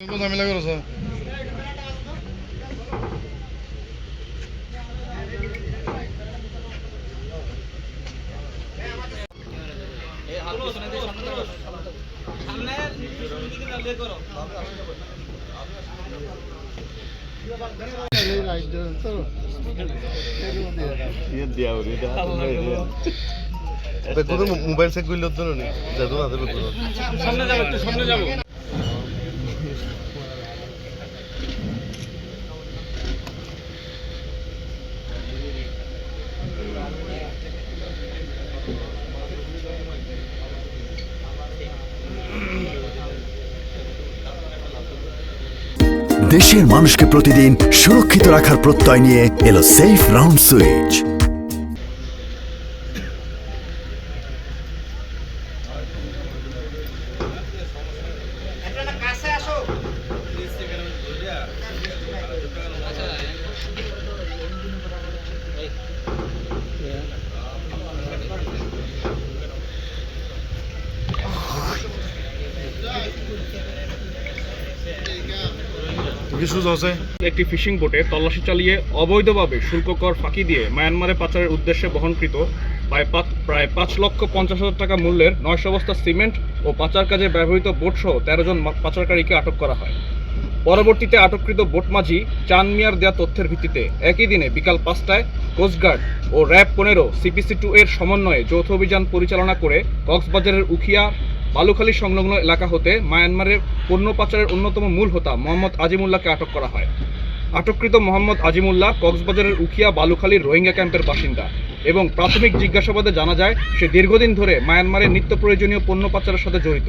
ঝামেলা করেছে। Mobile check করলে তো নেই যাবো না সামনে যাবো, একটু সামনে যাবো। দেশের মানুষকে প্রতিদিন সুরক্ষিত রাখার প্রত্যয় নিয়ে এলো সেফ রাউন্ড সুইচ। একটি ফিশিং বোটে তল্লাশি চালিয়ে অবৈধভাবে শুল্ক কর ফাঁকি দিয়ে মায়ানমারে পাচারের উদ্দেশ্যে বহনকৃত প্রায় 5,50,000 টাকা মূল্যের 900 বস্তা সিমেন্ট ও পাচার কাজে ব্যবহৃত বোটসহ 13 জন পাচারকারীকে আটক করা হয়। পরবর্তীতে আটককৃত বোট মাঝি চাঁদ মিয়ার দেয়া তথ্যের ভিত্তিতে একই দিনে বিকাল 5টায় কোস্টগার্ড ও র্যাব 15 CPC-2 এর সমন্বয়ে যৌথ অভিযান পরিচালনা করে কক্সবাজারের উখিয়া বালুখালী সংলগ্ন এলাকা হতে মায়ানমারের পণ্য পাচারের অন্যতম মূল হোতা মোহাম্মদ আজিমুল্লাহকে আটক করা হয়। আটককৃত মোহাম্মদ আজিমুল্লাহ কক্সবাজারের উখিয়া বালুখালীর রোহিঙ্গা ক্যাম্পের বাসিন্দা এবং প্রাথমিক জিজ্ঞাসাবাদে জানা যায় সে দীর্ঘদিন ধরে মায়ানমারের নিত্য প্রয়োজনীয় পণ্য পাচারের সাথে জড়িত।